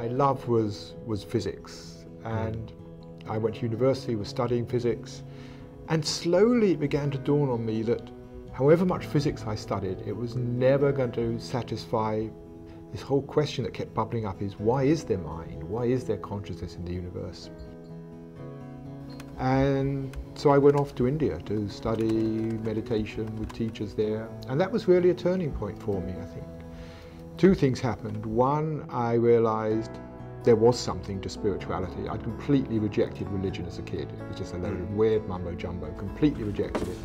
my love was physics, and I went to university, was studying physics, and slowly it began to dawn on me that however much physics I studied, it was never going to satisfy this whole question that kept bubbling up: is why is there mind? Why is there consciousness in the universe? And so I went off to India to study meditation with teachers there, and that was really a turning point for me, I think. Two things happened. One, I realized there was something to spirituality. I'd completely rejected religion as a kid. It was just a load of weird mumbo jumbo, completely rejected it.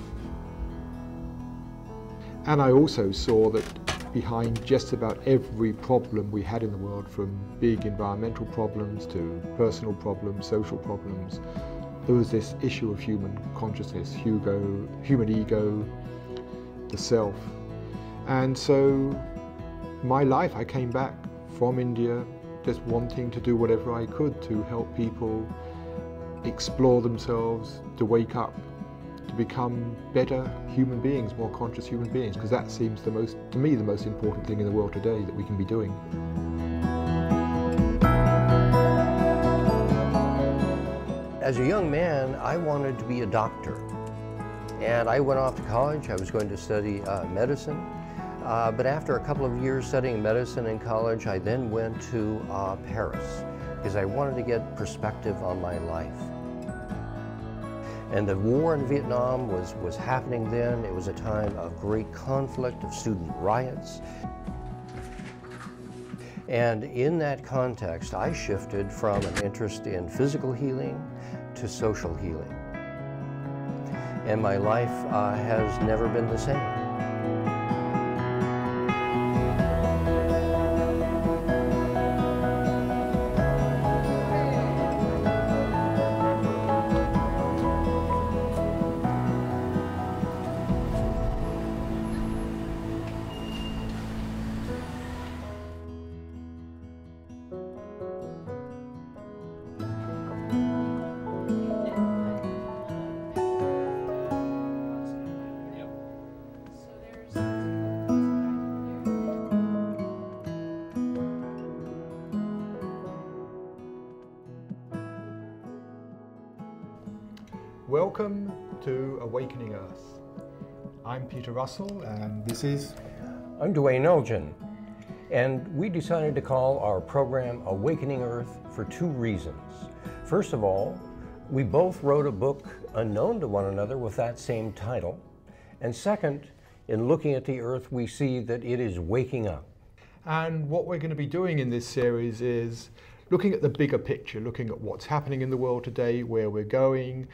And I also saw that behind just about every problem we had in the world, from big environmental problems to personal problems, social problems, there was this issue of human consciousness, human ego, the self. And so my life, I came back from India just wanting to do whatever I could to help people explore themselves, to wake up, to become better human beings, more conscious human beings, because that seems to me the most important thing in the world today that we can be doing. As a young man, I wanted to be a doctor, and I went off to college. I was going to study medicine, but after a couple of years studying medicine in college, I then went to Paris because I wanted to get perspective on my life. And the war in Vietnam was happening then. It was a time of great conflict, of student riots. And in that context, I shifted from an interest in physical healing to social healing. And my life has never been the same. Welcome to Awakening Earth. I'm Peter Russell, and this is... I'm Duane, and we decided to call our program Awakening Earth for two reasons. First of all, we both wrote a book unknown to one another with that same title. And second, in looking at the Earth, we see that it is waking up. And what we're going to be doing in this series is looking at the bigger picture, looking at what's happening in the world today, where we're going,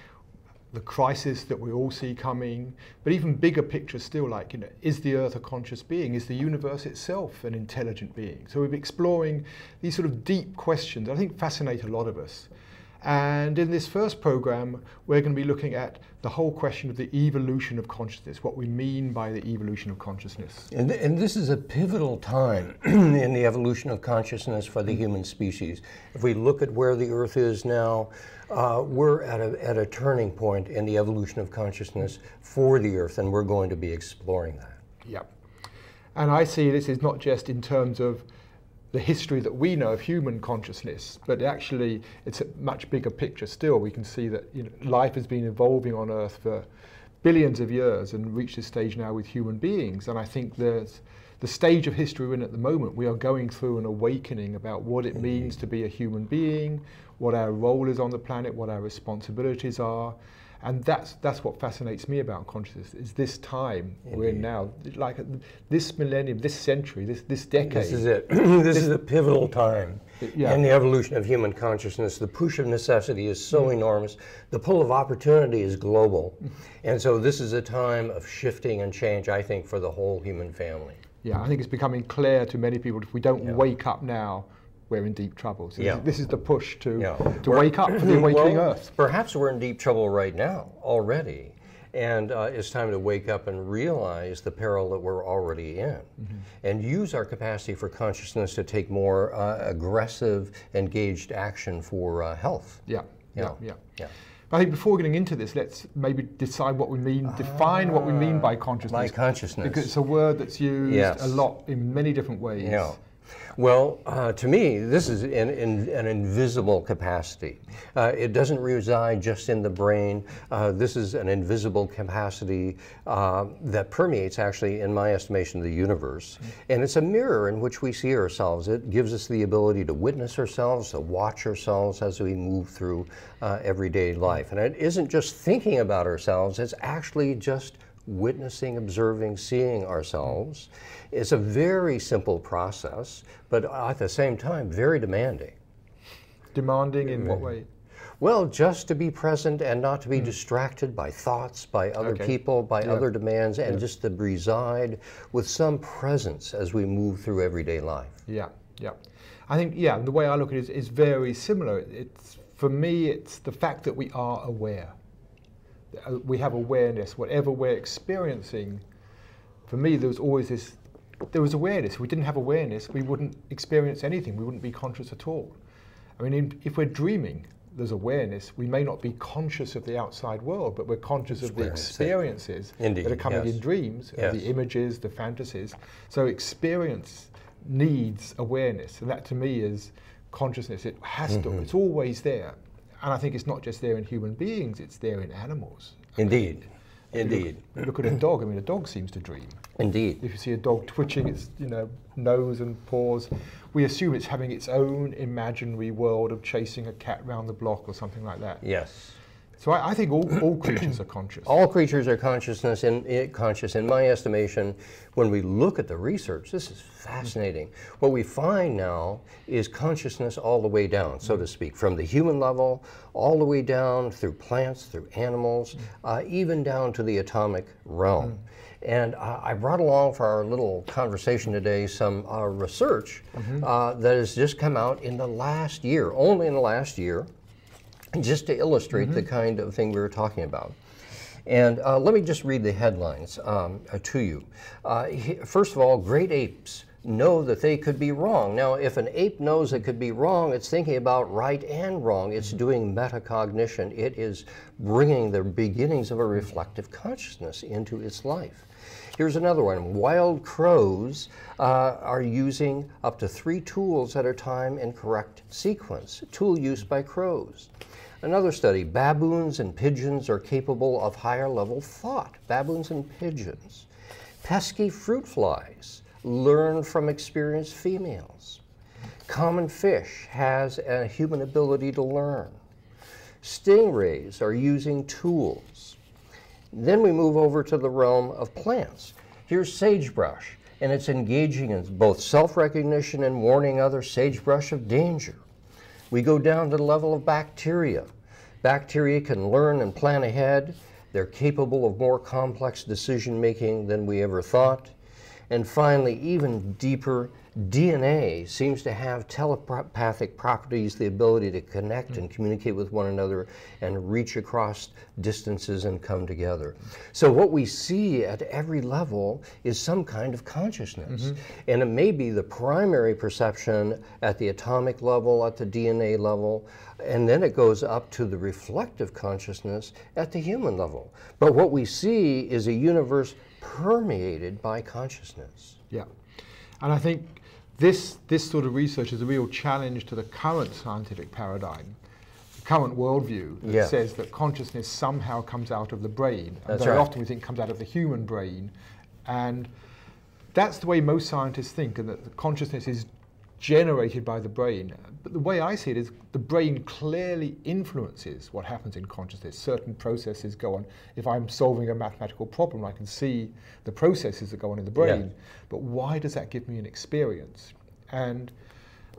the crisis that we all see coming, but even bigger picture still, like, is the Earth a conscious being? Is the universe itself an intelligent being? So we'll be exploring these sort of deep questions that I think fascinate a lot of us. And in this first program, we're going to be looking at the whole question of the evolution of consciousness, what we mean by the evolution of consciousness. And this is a pivotal time in the evolution of consciousness for the human species. If we look at where the Earth is now, we're at a turning point in the evolution of consciousness for the Earth, and we're going to be exploring that. Yep. And I see this is not just in terms of the history that we know of human consciousness, but actually it's a much bigger picture still. We can see that life has been evolving on Earth for billions of years and reached this stage now with human beings. And I think there's the stage of history we're in at the moment, we are going through an awakening about what it means to be a human being, what our role is on the planet, what our responsibilities are. And that's what fascinates me about consciousness, is this time we're in now, like this millennium, this century, this decade. This is it. This is a pivotal time in the evolution of human consciousness. The push of necessity is so enormous. The pull of opportunity is global. And so this is a time of shifting and change, I think, for the whole human family. Yeah, I think it's becoming clear to many people, if we don't wake up now, we're in deep trouble. So this is the push to wake up for the awakening Earth. Perhaps we're in deep trouble right now, already. And it's time to wake up and realize the peril that we're already in. And use our capacity for consciousness to take more aggressive, engaged action for health. Yeah. I think before getting into this, let's maybe decide what we mean, define what we mean by consciousness. By consciousness. Because it's a word that's used a lot in many different ways. Well, to me, this is an invisible capacity. It doesn't reside just in the brain. This is an invisible capacity that permeates, actually, in my estimation, the universe. And it's a mirror in which we see ourselves. It gives us the ability to witness ourselves, to watch ourselves as we move through everyday life. And it isn't just thinking about ourselves, it's actually just witnessing, observing, seeing ourselves. It's a very simple process, but at the same time, very demanding. Demanding in what way? Well, just to be present and not to be distracted by thoughts, by other people, by other demands, and just to reside with some presence as we move through everyday life. Yeah, yeah. I think, yeah, the way I look at it is very similar. It's, for me, it's the fact that we are aware. We have awareness. Whatever we're experiencing, for me, there was always this, there was awareness. If we didn't have awareness, we wouldn't experience anything. We wouldn't be conscious at all. I mean, if we're dreaming, there's awareness. We may not be conscious of the outside world, but we're conscious of the experiences that are coming in dreams, the images, the fantasies. So experience needs awareness, and that to me is consciousness. It has to, it's always there. And I think it's not just there in human beings, it's there in animals. Indeed. Indeed. Look at a dog. I mean, a dog seems to dream. Indeed. If you see a dog twitching its, nose and paws, we assume it's having its own imaginary world of chasing a cat round the block or something like that. Yes. So I think all creatures are conscious. All creatures are conscious. In my estimation, when we look at the research, this is fascinating. What we find now is consciousness all the way down, so to speak, from the human level, all the way down through plants, through animals, even down to the atomic realm. And I brought along for our little conversation today some research that has just come out in the last year, only in the last year, just to illustrate the kind of thing we were talking about. And let me just read the headlines to you. First of all, great apes know that they could be wrong. Now, if an ape knows it could be wrong, it's thinking about right and wrong. It's doing metacognition. It is bringing the beginnings of a reflective consciousness into its life. Here's another one. Wild crows are using up to 3 tools at a time in correct sequence. Tool use by crows. Another study, baboons and pigeons are capable of higher level thought. Baboons and pigeons. Pesky fruit flies learn from experienced females. Common fish has a human ability to learn. Stingrays are using tools. Then we move over to the realm of plants. Here's sagebrush, and it's engaging in both self-recognition and warning other sagebrush of danger. We go down to the level of bacteria. Bacteria can learn and plan ahead. They're capable of more complex decision-making than we ever thought. And finally, even deeper, DNA seems to have telepathic properties, the ability to connect and communicate with one another and reach across distances and come together. So what we see at every level is some kind of consciousness. And it may be the primary perception at the atomic level, at the DNA level, and then it goes up to the reflective consciousness at the human level. But what we see is a universe permeated by consciousness. Yeah. And I think this sort of research is a real challenge to the current scientific paradigm, the current worldview that says that consciousness somehow comes out of the brain. And very often we think it comes out of the human brain. And that's the way most scientists think, and that the consciousness is generated by the brain. But the way I see it is the brain clearly influences what happens in consciousness. Certain processes go on. If I'm solving a mathematical problem, I can see the processes that go on in the brain. But why does that give me an experience? And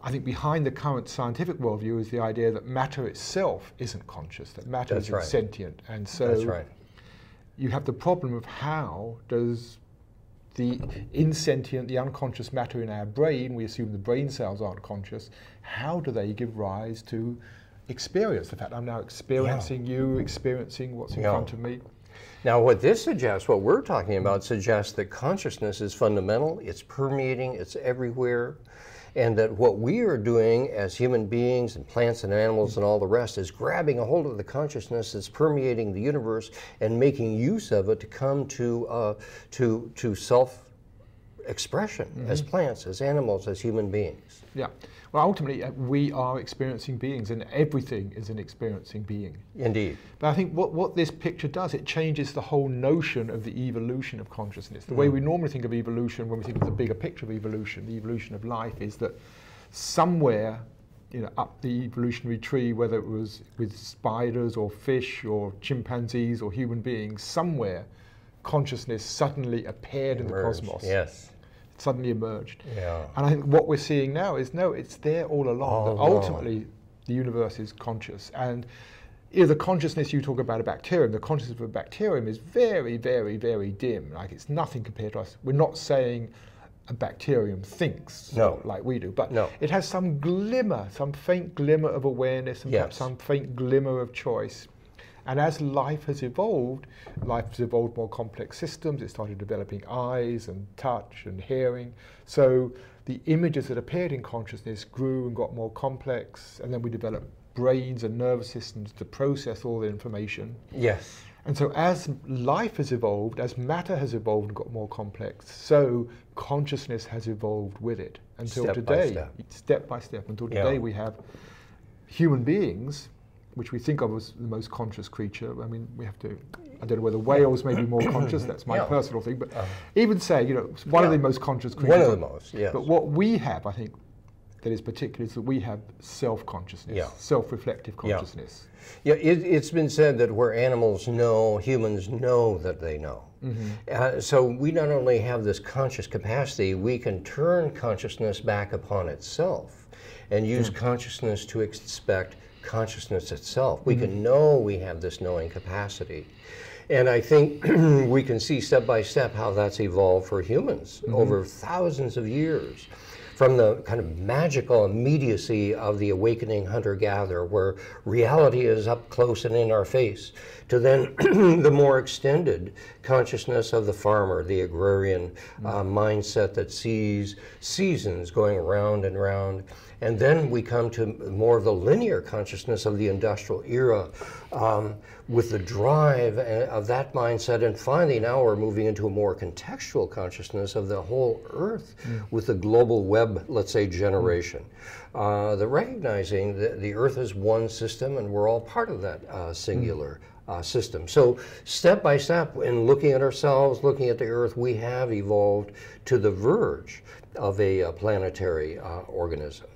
I think behind the current scientific worldview is the idea that matter itself isn't conscious, that matter is insentient. And so you have the problem of how does the insentient, the unconscious matter in our brain, we assume the brain cells aren't conscious, how do they give rise to experience? The fact I'm now experiencing you, experiencing what's in front of me. Now what this suggests, what we're talking about, suggests that consciousness is fundamental, it's permeating, it's everywhere, and that what we are doing as human beings and plants and animals and all the rest is grabbing a hold of the consciousness that's permeating the universe and making use of it to come to expression as plants, as animals, as human beings. Yeah. Well, ultimately, we are experiencing beings, and everything is an experiencing being. Indeed. But I think what this picture does, it changes the whole notion of the evolution of consciousness. The way we normally think of evolution, when we think of the bigger picture of evolution, the evolution of life, is that somewhere, up the evolutionary tree, whether it was with spiders or fish or chimpanzees or human beings, somewhere consciousness suddenly appeared in the cosmos. Yes. Suddenly emerged. Yeah. And I think what we're seeing now is, no, it's there all along. That ultimately, the universe is conscious. And the consciousness you talk about a bacterium, the consciousness of a bacterium is very, very, very dim. Like, it's nothing compared to us. We're not saying a bacterium thinks like we do, but it has some glimmer, some faint glimmer of awareness, and perhaps some faint glimmer of choice. And as life has evolved more complex systems. It started developing eyes and touch and hearing. So the images that appeared in consciousness grew and got more complex, and then we developed brains and nervous systems to process all the information. Yes. And so as life has evolved, as matter has evolved and got more complex, so consciousness has evolved with it. Until today, step by step, until today we have human beings, which we think of as the most conscious creature. I mean, we have to, I don't know whether whales may be more conscious, that's my personal thing, but even say, one of the most conscious creatures. One of the most, yes. But what we have, I think, that is particular is that we have self-consciousness, self-reflective consciousness. Yeah, it's been said that where animals know, humans know that they know. So we not only have this conscious capacity, we can turn consciousness back upon itself and use consciousness to expect consciousness itself. We can know we have this knowing capacity. And I think we can see step by step how that's evolved for humans over thousands of years. From the kind of magical immediacy of the awakening hunter-gatherer, where reality is up close and in our face, to then the more extended consciousness of the farmer, the agrarian mindset that sees seasons going round and round. And then we come to more of the linear consciousness of the industrial era, with the drive of that mindset. And finally, now we're moving into a more contextual consciousness of the whole Earth with the global web, let's say, generation. The recognizing that the Earth is one system and we're all part of that singular system. So step by step, in looking at ourselves, looking at the Earth, we have evolved to the verge of a planetary organism.